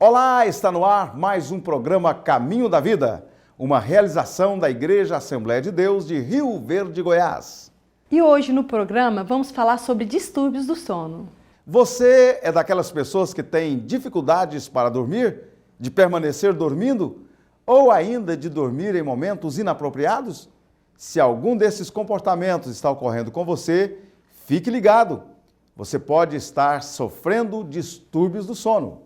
Olá, está no ar mais um programa Caminho da Vida, uma realização da Igreja Assembleia de Deus de Rio Verde, Goiás. E hoje no programa vamos falar sobre distúrbios do sono. Você é daquelas pessoas que têm dificuldades para dormir, de permanecer dormindo ou ainda de dormir em momentos inapropriados? Se algum desses comportamentos está ocorrendo com você, fique ligado. Você pode estar sofrendo distúrbios do sono.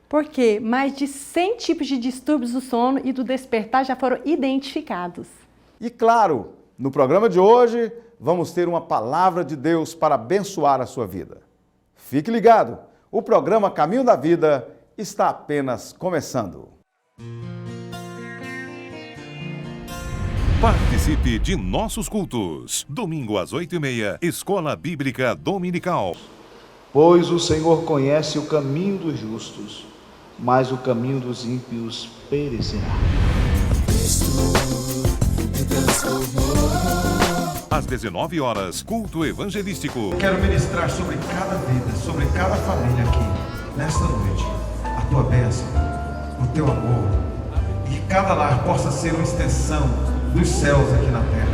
Porque mais de 100 tipos de distúrbios do sono e do despertar já foram identificados. E claro, no programa de hoje, vamos ter uma palavra de Deus para abençoar a sua vida. Fique ligado, o programa Caminho da Vida está apenas começando. Participe de nossos cultos. Domingo às 8h30, Escola Bíblica Dominical. Pois o Senhor conhece o caminho dos justos, mas o caminho dos ímpios perecerá. Às 19h, culto evangelístico. Quero ministrar sobre cada vida, sobre cada família aqui, nesta noite, a tua bênção, o teu amor, e que cada lar possa ser uma extensão dos céus aqui na terra.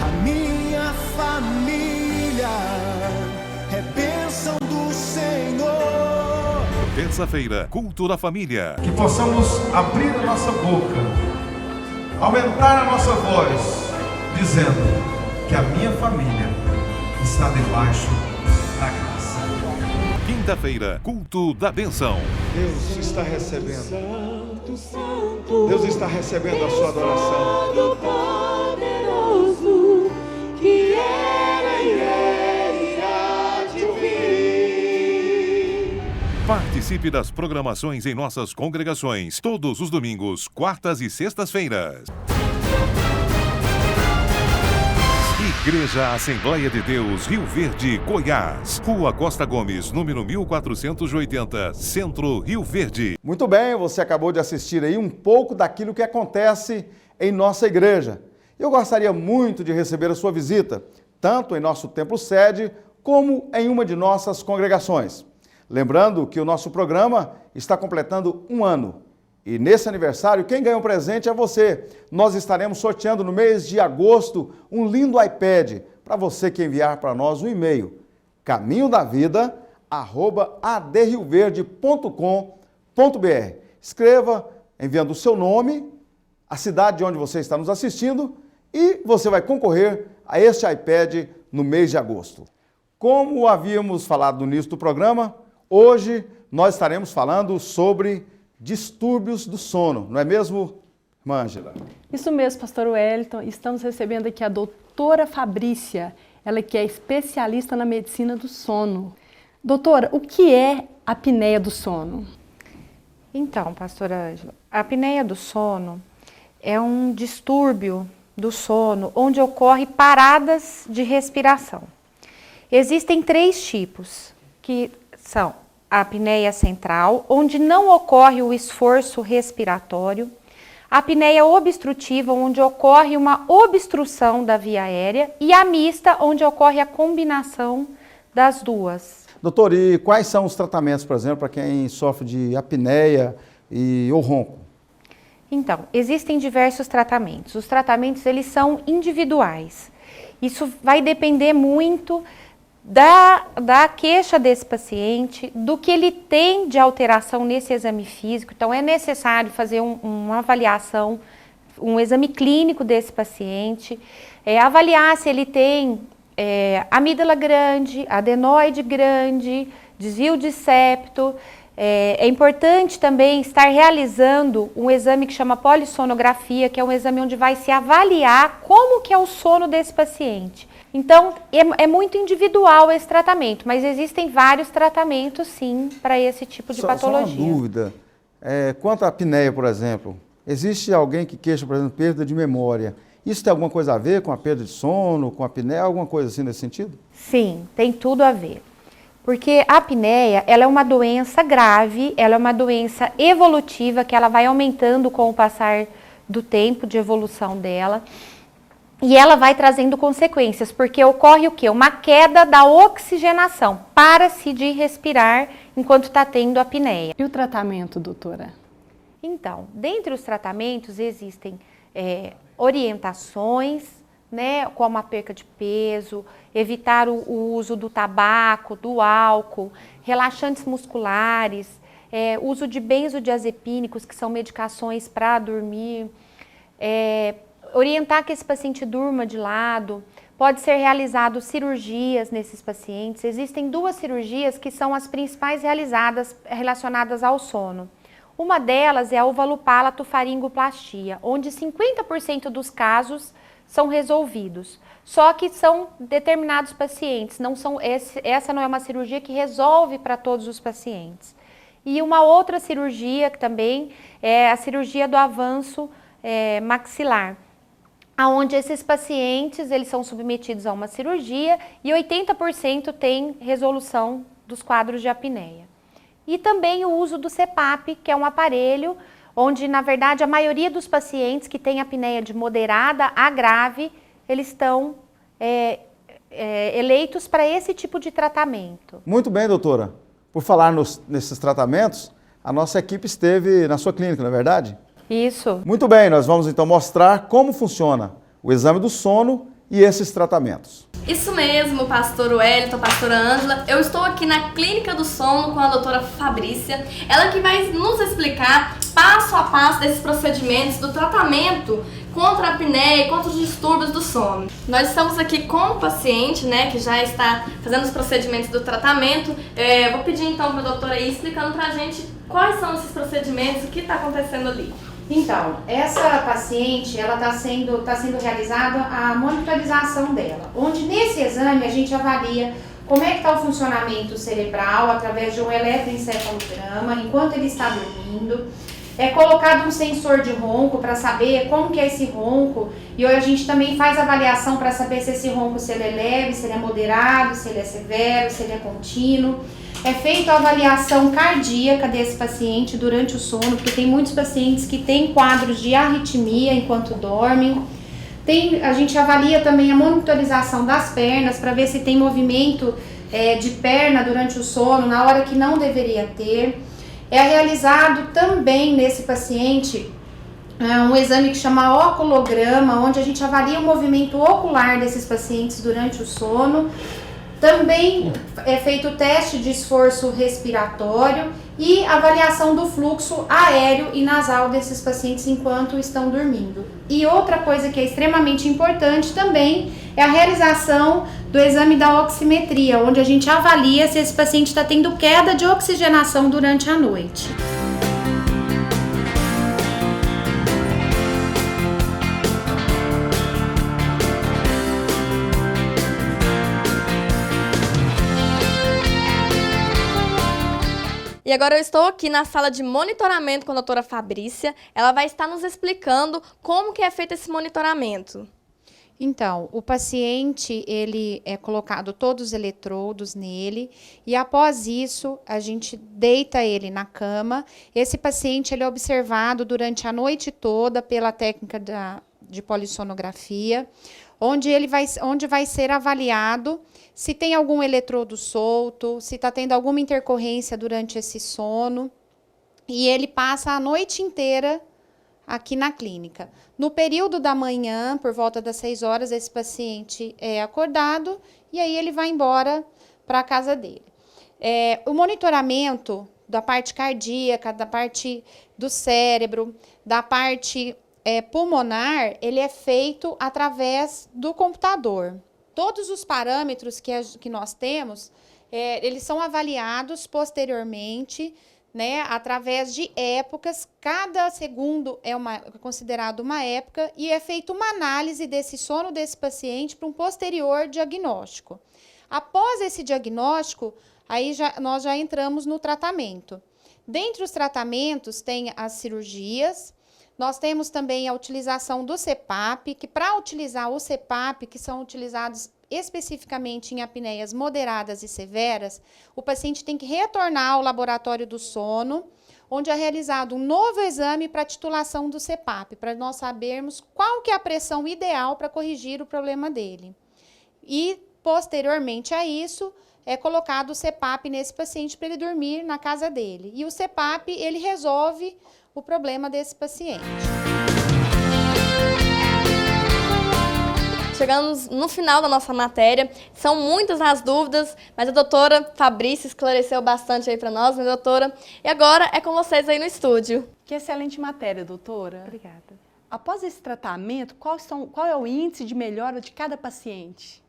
A minha família é bênção do Senhor. Terça-feira, culto da família. Que possamos abrir a nossa boca, aumentar a nossa voz, dizendo que a minha família está debaixo da graça. Quinta-feira, culto da bênção. Deus está recebendo. Deus está recebendo a sua adoração. Poderoso que era e há de vir. Participe das programações em nossas congregações, todos os domingos, quartas e sextas-feiras. Igreja Assembleia de Deus, Rio Verde, Goiás. Rua Costa Gomes, número 1480, Centro, Rio Verde. Muito bem, você acabou de assistir aí um pouco daquilo que acontece em nossa igreja. Eu gostaria muito de receber a sua visita, tanto em nosso templo sede, como em uma de nossas congregações. Lembrando que o nosso programa está completando um ano. E nesse aniversário, quem ganha um presente é você. Nós estaremos sorteando no mês de agosto um lindo iPad para você que enviar para nós um e-mail, caminhodavida@adrioverde.com.br. Escreva enviando o seu nome, a cidade de onde você está nos assistindo e você vai concorrer a este iPad no mês de agosto. Como havíamos falado no início do programa, hoje nós estaremos falando sobre distúrbios do sono, não é mesmo, irmã Ângela? Isso mesmo, pastor Wellington. Estamos recebendo aqui a doutora Fabrícia, ela que é especialista na medicina do sono. Doutora, o que é a apneia do sono? Então, pastora Ângela, a apneia do sono é um distúrbio do sono onde ocorre paradas de respiração. Existem 3 tipos, que são a apneia central, onde não ocorre o esforço respiratório, a apneia obstrutiva, onde ocorre uma obstrução da via aérea, e a mista, onde ocorre a combinação das duas. Doutor, e quais são os tratamentos, por exemplo, para quem sofre de apneia ou ronco? Então, existem diversos tratamentos. Os tratamentos, eles são individuais. Isso vai depender muito da queixa desse paciente, do que ele tem de alteração nesse exame físico. Então, é necessário fazer uma avaliação, um exame clínico desse paciente, avaliar se ele tem amígdala grande, adenoide grande, desvio de septo. É importante também estar realizando um exame que chama polissonografia, que é um exame onde vai se avaliar como que é o sono desse paciente. Então, é muito individual esse tratamento, mas existem vários tratamentos, sim, para esse tipo de patologia. Só uma dúvida. Quanto à apneia, por exemplo, existe alguém que queixa, por exemplo, perda de memória. Isso tem alguma coisa a ver com a perda de sono, com a apneia, alguma coisa assim nesse sentido? Sim, tem tudo a ver. Porque a apneia, ela é uma doença grave, ela é uma doença evolutiva, que ela vai aumentando com o passar do tempo de evolução dela. E ela vai trazendo consequências, porque ocorre o quê? Uma queda da oxigenação, para-se de respirar enquanto está tendo a apneia. E o tratamento, doutora? Então, dentre os tratamentos existem orientações, né, como a perca de peso, evitar o uso do tabaco, do álcool, relaxantes musculares, uso de benzodiazepínicos, que são medicações para dormir, orientar que esse paciente durma de lado. Pode ser realizado cirurgias nesses pacientes. Existem 2 cirurgias que são as principais realizadas relacionadas ao sono. Uma delas é a ovalopalato-faringoplastia, onde 50% dos casos são resolvidos. Só que são determinados pacientes, essa não é uma cirurgia que resolve para todos os pacientes. E uma outra cirurgia que também é a cirurgia do avanço maxilar, onde esses pacientes eles são submetidos a uma cirurgia e 80% tem resolução dos quadros de apneia. E também o uso do CPAP, que é um aparelho onde, na verdade, a maioria dos pacientes que têm apneia de moderada a grave, eles estão eleitos para esse tipo de tratamento. Muito bem, doutora. Por falar nesses tratamentos, a nossa equipe esteve na sua clínica, não é verdade? Isso. Muito bem, nós vamos então mostrar como funciona o exame do sono e esses tratamentos. Isso mesmo, pastor Wellington, pastora Ângela. Eu estou aqui na Clínica do Sono com a doutora Fabrícia. Ela que vai nos explicar passo a passo desses procedimentos do tratamento contra a apneia e contra os distúrbios do sono. Nós estamos aqui com o paciente, né, que já está fazendo os procedimentos do tratamento. Vou pedir então para a doutora ir explicando para a gente quais são esses procedimentos, o que está acontecendo ali. Então, essa paciente, ela tá sendo realizada a monitorização dela, onde nesse exame a gente avalia como é que está o funcionamento cerebral através de um eletroencefalograma, enquanto ele está dormindo. É colocado um sensor de ronco para saber como que é esse ronco, e hoje a gente também faz avaliação para saber se esse ronco, se ele é leve, se ele é moderado, se ele é severo, se ele é contínuo. É feita a avaliação cardíaca desse paciente durante o sono, porque tem muitos pacientes que têm quadros de arritmia enquanto dormem. A gente avalia também a monitorização das pernas para ver se tem movimento de perna durante o sono, na hora que não deveria ter. É realizado também nesse paciente um exame que chama oculograma, onde a gente avalia o movimento ocular desses pacientes durante o sono. Também é feito o teste de esforço respiratório e avaliação do fluxo aéreo e nasal desses pacientes enquanto estão dormindo. E outra coisa que é extremamente importante também é a realização do exame da oximetria, onde a gente avalia se esse paciente está tendo queda de oxigenação durante a noite. E agora eu estou aqui na sala de monitoramento com a doutora Fabrícia. Ela vai estar nos explicando como que é feito esse monitoramento. Então, o paciente, ele é colocado todos os eletrodos nele e após isso, a gente deita ele na cama. Esse paciente, ele é observado durante a noite toda pela técnica de polissonografia, onde vai ser avaliado se tem algum eletrodo solto, se está tendo alguma intercorrência durante esse sono. E ele passa a noite inteira aqui na clínica. No período da manhã, por volta das 6 horas, esse paciente é acordado e aí ele vai embora para a casa dele. O monitoramento da parte cardíaca, da parte do cérebro, da parte pulmonar, ele é feito através do computador. Todos os parâmetros que nós temos, eles são avaliados posteriormente, né, através de épocas. Cada segundo é considerado uma época e é feita uma análise desse sono desse paciente para um posterior diagnóstico. Após esse diagnóstico, aí nós já entramos no tratamento. Dentre os tratamentos tem as cirurgias. Nós temos também a utilização do CPAP, que para utilizar o CPAP, que são utilizados especificamente em apneias moderadas e severas, o paciente tem que retornar ao laboratório do sono, onde é realizado um novo exame para titulação do CPAP, para nós sabermos qual que é a pressão ideal para corrigir o problema dele. E, posteriormente a isso, é colocado o CPAP nesse paciente para ele dormir na casa dele. E o CPAP, ele resolve o problema desse paciente. Chegamos no final da nossa matéria, são muitas as dúvidas, mas a doutora Fabrícia esclareceu bastante aí para nós, né, doutora? E agora é com vocês aí no estúdio. Que excelente matéria, doutora. Obrigada. Após esse tratamento, qual é o índice de melhora de cada paciente?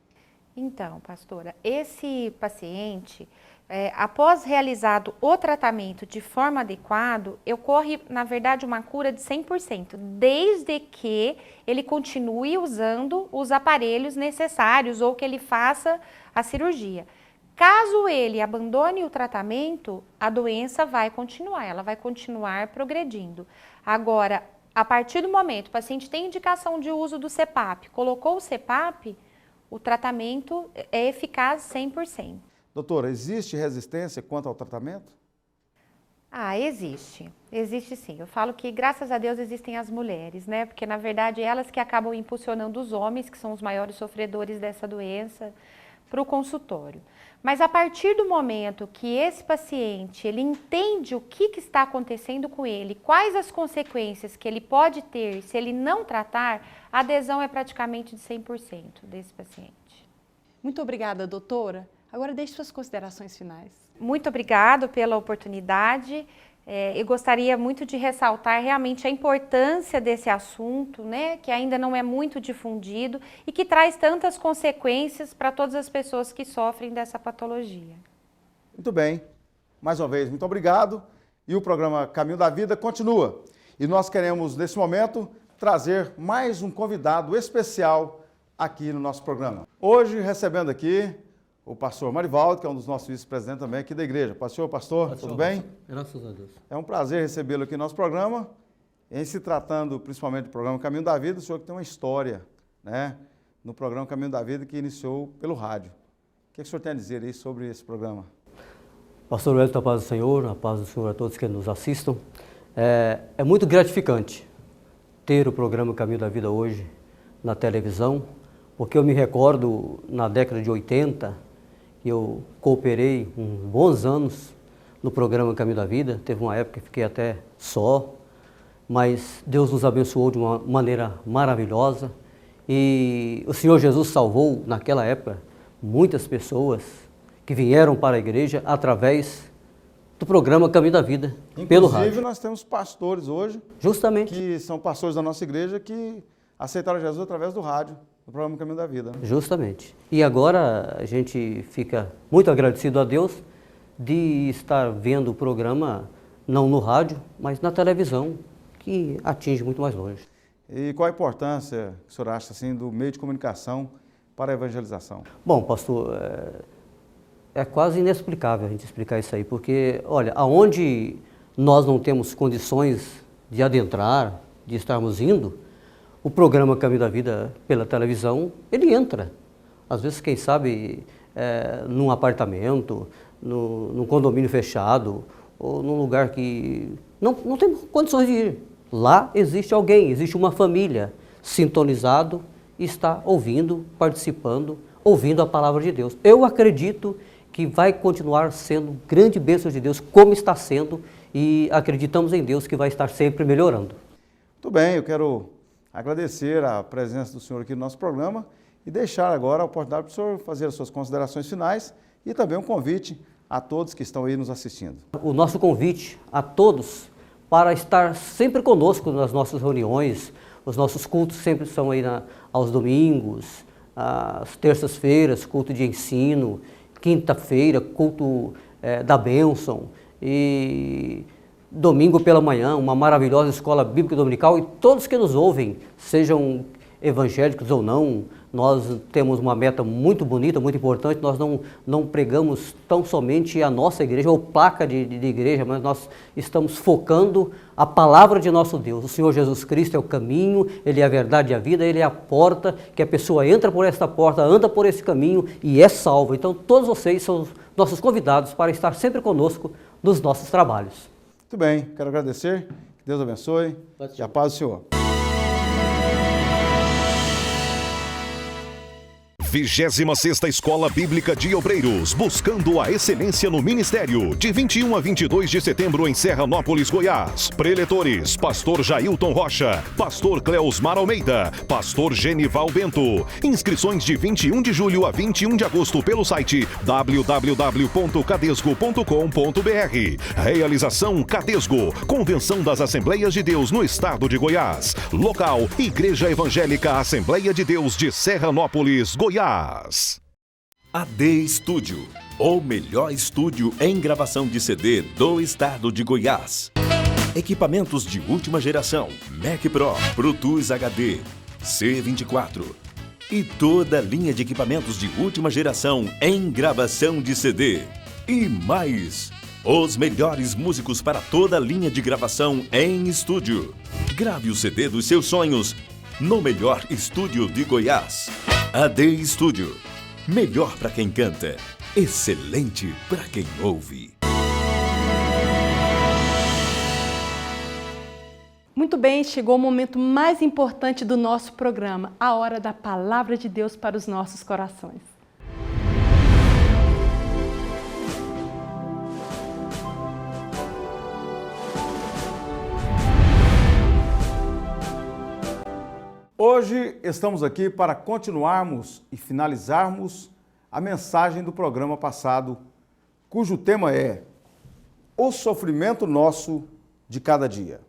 Então, pastora, esse paciente, após realizado o tratamento de forma adequada, ocorre, na verdade, uma cura de 100%, desde que ele continue usando os aparelhos necessários ou que ele faça a cirurgia. Caso ele abandone o tratamento, a doença vai continuar, ela vai continuar progredindo. Agora, a partir do momento que o paciente tem indicação de uso do CPAP, colocou o CPAP, o tratamento é eficaz 100%. Doutora, existe resistência quanto ao tratamento? Ah, existe. Existe sim. Eu falo que, graças a Deus, existem as mulheres, né? Porque, na verdade, elas que acabam impulsionando os homens, que são os maiores sofredores dessa doença, para o consultório. Mas, a partir do momento que esse paciente, ele entende o que está acontecendo com ele, quais as consequências que ele pode ter se ele não tratar, a adesão é praticamente de 100% desse paciente. Muito obrigada, doutora. Agora deixe suas considerações finais. Muito obrigada pela oportunidade. Eu gostaria muito de ressaltar realmente a importância desse assunto, né, que ainda não é muito difundido e que traz tantas consequências para todas as pessoas que sofrem dessa patologia. Muito bem. Mais uma vez, muito obrigado. E o programa Caminho da Vida continua. E nós queremos, nesse momento, trazer mais um convidado especial aqui no nosso programa. Hoje, recebendo aqui o pastor Marivaldo, que é um dos nossos vice-presidentes também aqui da igreja. Pastor, tudo bem? Graças a Deus. É um prazer recebê-lo aqui no nosso programa. Em se tratando principalmente do programa Caminho da Vida, o senhor que tem uma história, né, no programa Caminho da Vida que iniciou pelo rádio. O que o senhor tem a dizer aí sobre esse programa? Pastor Wellington, a paz do Senhor, a paz do Senhor a todos que nos assistam. É muito gratificante ter o programa Caminho da Vida hoje na televisão, porque eu me recordo na década de 80, eu cooperei uns bons anos no programa Caminho da Vida. Teve uma época que fiquei até só, mas Deus nos abençoou de uma maneira maravilhosa e o Senhor Jesus salvou naquela época muitas pessoas que vieram para a igreja através do programa Caminho da Vida, pelo rádio. Inclusive nós temos pastores hoje, justamente, que são pastores da nossa igreja que aceitaram Jesus através do rádio, do programa Caminho da Vida. Justamente. E agora a gente fica muito agradecido a Deus de estar vendo o programa não no rádio, mas na televisão, que atinge muito mais longe. E qual a importância, que o senhor acha, assim, do meio de comunicação para a evangelização? Bom, pastor, é quase inexplicável a gente explicar isso aí, porque, olha, aonde nós não temos condições de adentrar, de estarmos indo, o programa Caminho da Vida pela televisão, ele entra. Às vezes, quem sabe, num apartamento, num condomínio fechado, ou num lugar que não tem condições de ir. Lá existe alguém, existe uma família sintonizado e está ouvindo, participando, ouvindo a palavra de Deus. Eu acredito que vai continuar sendo grande bênção de Deus, como está sendo, e acreditamos em Deus que vai estar sempre melhorando. Muito bem, eu quero agradecer a presença do senhor aqui no nosso programa e deixar agora a oportunidade para o senhor fazer as suas considerações finais e também um convite a todos que estão aí nos assistindo. O nosso convite a todos para estar sempre conosco nas nossas reuniões. Os nossos cultos sempre são aí aos domingos, às terças-feiras, culto de ensino, quinta-feira, culto da bênção, e domingo pela manhã, uma maravilhosa escola bíblica dominical. E todos que nos ouvem, sejam evangélicos ou não, nós temos uma meta muito bonita, muito importante. Nós não pregamos tão somente a nossa igreja ou placa de igreja, mas nós estamos focando a palavra de nosso Deus. O Senhor Jesus Cristo é o caminho, Ele é a verdade e a vida, Ele é a porta, que a pessoa entra por esta porta, anda por esse caminho e é salva. Então todos vocês são nossos convidados para estar sempre conosco nos nossos trabalhos. Muito bem, quero agradecer, que Deus abençoe e a paz do Senhor. 26ª Escola Bíblica de Obreiros, buscando a excelência no ministério, de 21 a 22 de setembro em Serranópolis, Goiás. Preletores, Pastor Jailton Rocha, Pastor Cleosmar Almeida, Pastor Genival Bento. Inscrições de 21 de julho a 21 de agosto pelo site www.cadesgo.com.br. Realização Cadesgo, Convenção das Assembleias de Deus no Estado de Goiás. Local, Igreja Evangélica Assembleia de Deus de Serranópolis, Goiás. AD Studio, o melhor estúdio em gravação de CD do estado de Goiás. Equipamentos de última geração, Mac Pro, Pro Tools HD, C24 e toda a linha de equipamentos de última geração em gravação de CD. E mais, os melhores músicos para toda a linha de gravação em estúdio. Grave o CD dos seus sonhos no melhor estúdio de Goiás. AD Studio. Melhor para quem canta, excelente para quem ouve. Muito bem, chegou o momento mais importante do nosso programa, a hora da Palavra de Deus para os nossos corações. Hoje estamos aqui para continuarmos e finalizarmos a mensagem do programa passado, cujo tema é o sofrimento nosso de cada dia.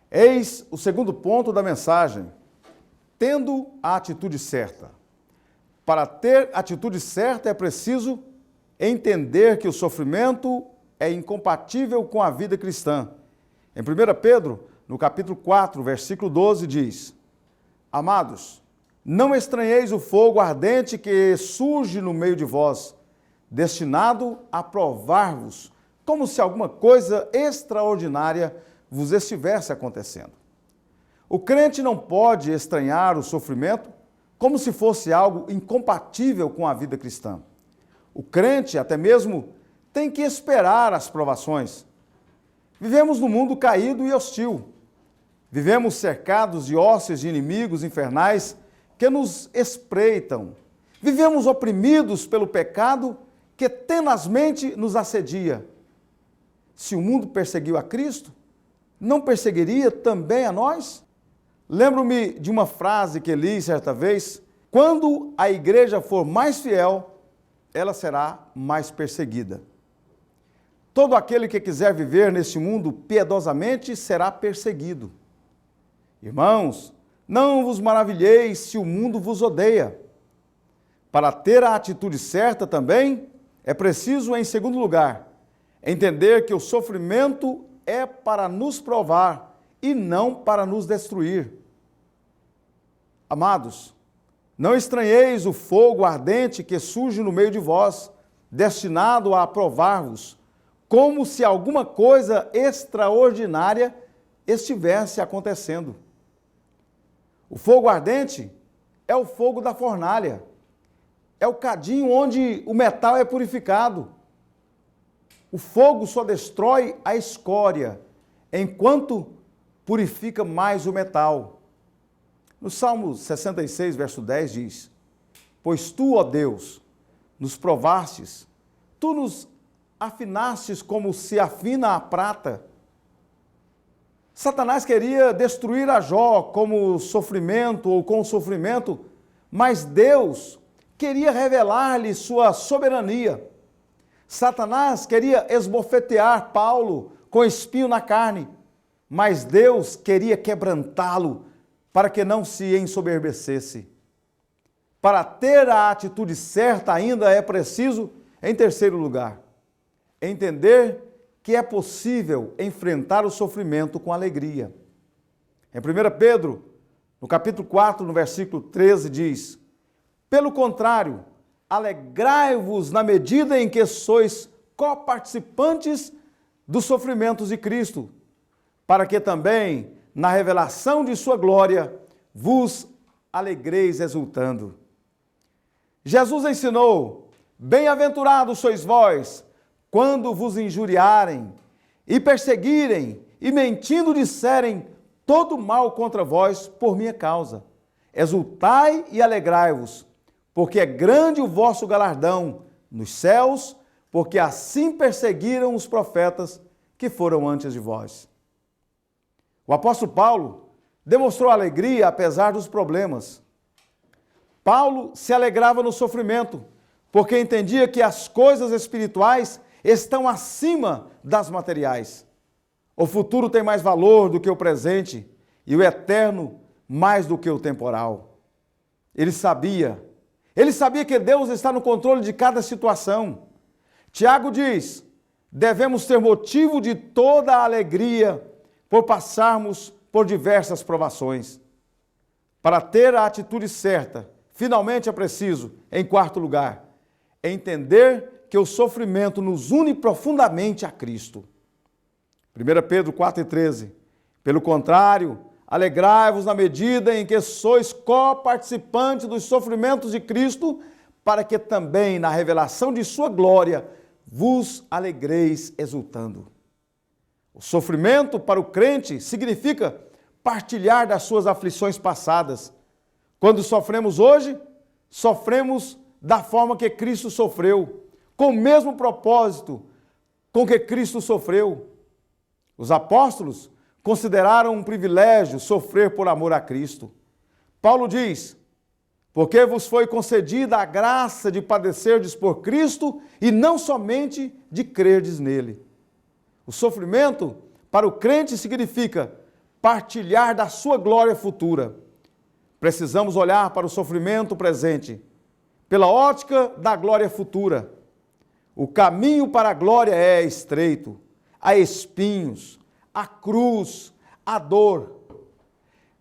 Eis o segundo ponto da mensagem, tendo a atitude certa. Para ter a atitude certa é preciso entender que o sofrimento é incompatível com a vida cristã. Em 1 Pedro, no capítulo 4, versículo 12, diz: Amados, não estranheis o fogo ardente que surge no meio de vós, destinado a provar-vos, como se alguma coisa extraordinária vos estivesse acontecendo. O crente não pode estranhar o sofrimento como se fosse algo incompatível com a vida cristã. O crente, até mesmo, tem que esperar as provações. Vivemos num mundo caído e hostil. Vivemos cercados de hostes de inimigos infernais que nos espreitam. Vivemos oprimidos pelo pecado que tenazmente nos assedia. Se o mundo perseguiu a Cristo, não perseguiria também a nós? Lembro-me de uma frase que li certa vez: quando a igreja for mais fiel, ela será mais perseguida. Todo aquele que quiser viver neste mundo piedosamente será perseguido. Irmãos, não vos maravilheis se o mundo vos odeia. Para ter a atitude certa também, é preciso, em segundo lugar, entender que o sofrimento é para nos provar e não para nos destruir. Amados, não estranheis o fogo ardente que surge no meio de vós, destinado a provar-vos, como se alguma coisa extraordinária estivesse acontecendo. O fogo ardente é o fogo da fornalha, é o cadinho onde o metal é purificado. O fogo só destrói a escória, enquanto purifica mais o metal. No Salmo 66, verso 10 diz: Pois tu, ó Deus, nos provastes, tu nos afinastes como se afina a prata. Satanás queria destruir a Jó como sofrimento ou com sofrimento, mas Deus queria revelar-lhe sua soberania. Satanás queria esbofetear Paulo com espinho na carne, mas Deus queria quebrantá-lo para que não se ensoberbecesse. Para ter a atitude certa ainda é preciso, em terceiro lugar, entender que é possível enfrentar o sofrimento com alegria. Em 1 Pedro, no capítulo 4, no versículo 13, diz: Pelo contrário, alegrai-vos na medida em que sois coparticipantes dos sofrimentos de Cristo, para que também, na revelação de sua glória, vos alegreis exultando. Jesus ensinou: Bem-aventurados sois vós, quando vos injuriarem e perseguirem, e mentindo disserem todo mal contra vós por minha causa. Exultai e alegrai-vos, porque é grande o vosso galardão nos céus, porque assim perseguiram os profetas que foram antes de vós. O apóstolo Paulo demonstrou alegria apesar dos problemas. Paulo se alegrava no sofrimento, porque entendia que as coisas espirituais estão acima das materiais. O futuro tem mais valor do que o presente e o eterno mais do que o temporal. Ele sabia que Deus está no controle de cada situação. Tiago diz: devemos ter motivo de toda a alegria por passarmos por diversas provações. Para ter a atitude certa, finalmente é preciso, em quarto lugar, entender que o sofrimento nos une profundamente a Cristo. 1 Pedro 4,13. Pelo contrário, alegrai-vos na medida em que sois co-participantes dos sofrimentos de Cristo, para que também na revelação de sua glória vos alegreis exultando. O sofrimento para o crente significa partilhar das suas aflições passadas. Quando sofremos hoje, sofremos da forma que Cristo sofreu, com o mesmo propósito com que Cristo sofreu. Os apóstolos consideraram um privilégio sofrer por amor a Cristo. Paulo diz: porque vos foi concedida a graça de padecerdes por Cristo e não somente de crerdes nele. O sofrimento para o crente significa partilhar da sua glória futura. Precisamos olhar para o sofrimento presente pela ótica da glória futura. O caminho para a glória é estreito, há espinhos, há cruz, há dor.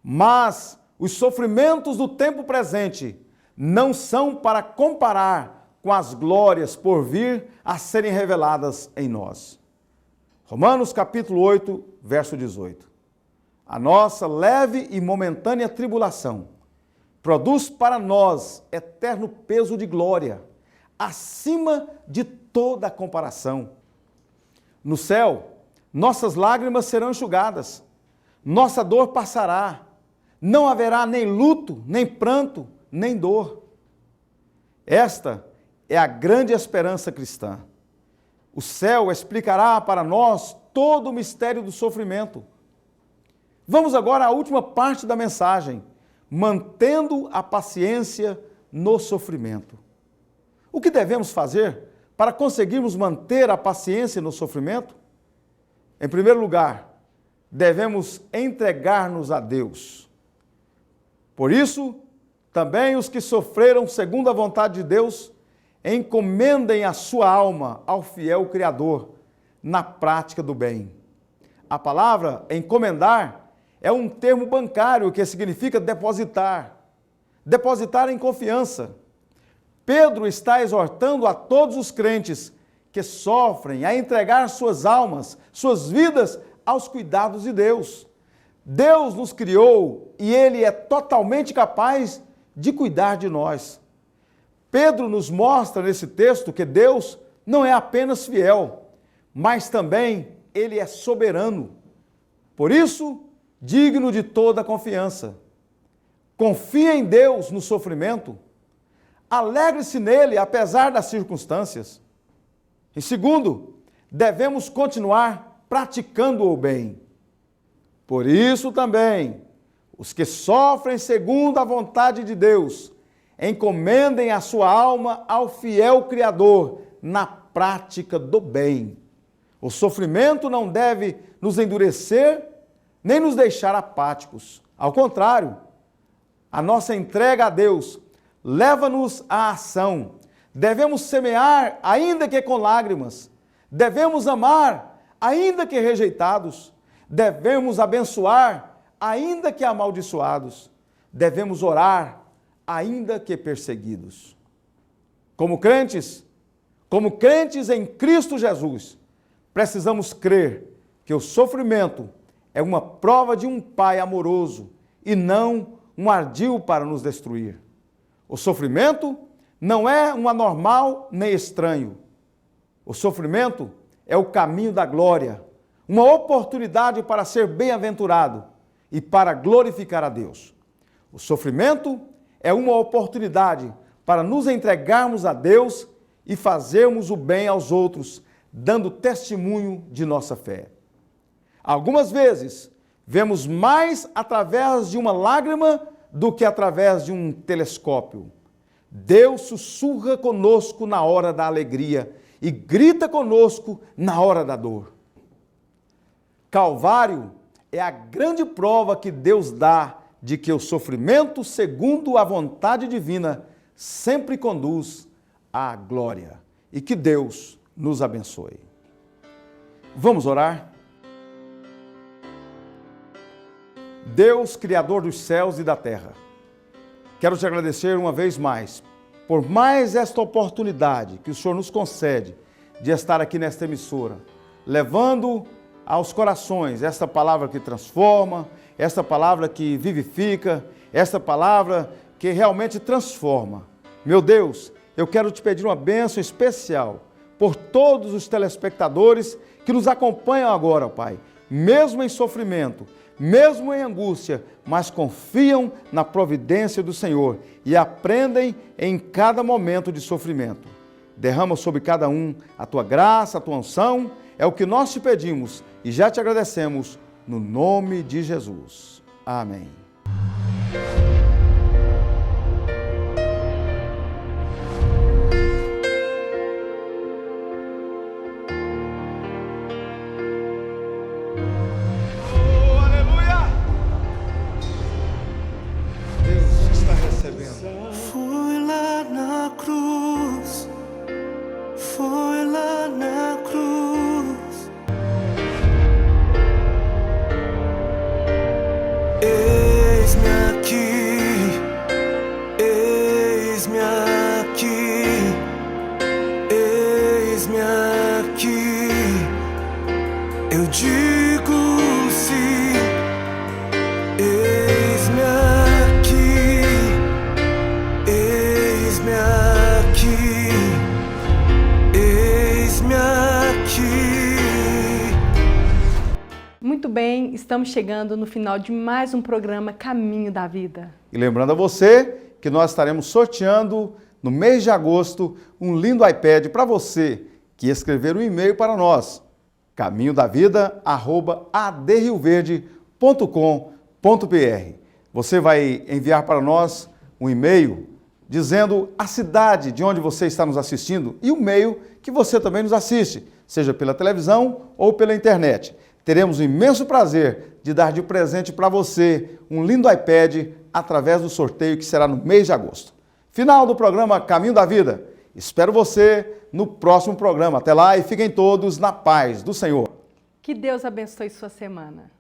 Mas os sofrimentos do tempo presente não são para comparar com as glórias por vir a serem reveladas em nós. Romanos capítulo 8, verso 18. A nossa leve e momentânea tribulação produz para nós eterno peso de glória, acima de toda comparação. No céu, nossas lágrimas serão enxugadas, nossa dor passará, não haverá nem luto, nem pranto, nem dor. Esta é a grande esperança cristã. O céu explicará para nós todo o mistério do sofrimento. Vamos agora à última parte da mensagem, mantendo a paciência no sofrimento. O que devemos fazer para conseguirmos manter a paciência no sofrimento? Em primeiro lugar, devemos entregar-nos a Deus. Por isso, também os que sofreram segundo a vontade de Deus, encomendem a sua alma ao fiel Criador na prática do bem. A palavra encomendar é um termo bancário que significa depositar. Depositar em confiança. Pedro está exortando a todos os crentes que sofrem a entregar suas almas, suas vidas aos cuidados de Deus. Deus nos criou e Ele é totalmente capaz de cuidar de nós. Pedro nos mostra nesse texto que Deus não é apenas fiel, mas também Ele é soberano. Por isso, digno de toda confiança. Confie em Deus no sofrimento. Alegre-se nele, apesar das circunstâncias. Em segundo, devemos continuar praticando o bem. Por isso também, os que sofrem segundo a vontade de Deus, encomendem a sua alma ao fiel Criador na prática do bem. O sofrimento não deve nos endurecer, nem nos deixar apáticos. Ao contrário, a nossa entrega a Deus leva-nos à ação. Devemos semear, ainda que com lágrimas. Devemos amar, ainda que rejeitados. Devemos abençoar, ainda que amaldiçoados. Devemos orar, ainda que perseguidos. Como crentes em Cristo Jesus, precisamos crer que o sofrimento é uma prova de um Pai amoroso e não um ardil para nos destruir. O sofrimento não é um anormal nem estranho. O sofrimento é o caminho da glória, uma oportunidade para ser bem-aventurado e para glorificar a Deus. O sofrimento é uma oportunidade para nos entregarmos a Deus e fazermos o bem aos outros, dando testemunho de nossa fé. Algumas vezes, vemos mais através de uma lágrima do que através de um telescópio. Deus sussurra conosco na hora da alegria e grita conosco na hora da dor. Calvário é a grande prova que Deus dá de que o sofrimento, segundo a vontade divina, sempre conduz à glória. E que Deus nos abençoe. Vamos orar? Deus, Criador dos céus e da terra, quero te agradecer uma vez mais por mais esta oportunidade que o Senhor nos concede de estar aqui nesta emissora, levando aos corações esta palavra que transforma, esta palavra que vivifica, esta palavra que realmente transforma. Meu Deus, eu quero te pedir uma bênção especial por todos os telespectadores que nos acompanham agora, Pai, mesmo em sofrimento, mesmo em angústia, mas confiam na providência do Senhor e aprendem em cada momento de sofrimento. Derrama sobre cada um a tua graça, a tua unção, é o que nós te pedimos e já te agradecemos no nome de Jesus. Amém. Foi lá na cruz, foi lá na cruz. Eis-me aqui, eis-me aqui, eis-me aqui. Eu digo sim, eis-me aqui, eis-me aqui, eis-me aqui. Muito bem, estamos chegando no final de mais um programa Caminho da Vida. E lembrando a você que nós estaremos sorteando no mês de agosto um lindo iPad para você que escrever um e-mail para nós, caminhodavida@adrioverde.com.br. Você vai enviar para nós um e-mail dizendo a cidade de onde você está nos assistindo e o meio que você também nos assiste, seja pela televisão ou pela internet. Teremos o imenso prazer de dar de presente para você um lindo iPad através do sorteio que será no mês de agosto. Final do programa Caminho da Vida. Espero você no próximo programa. Até lá e fiquem todos na paz do Senhor. Que Deus abençoe sua semana.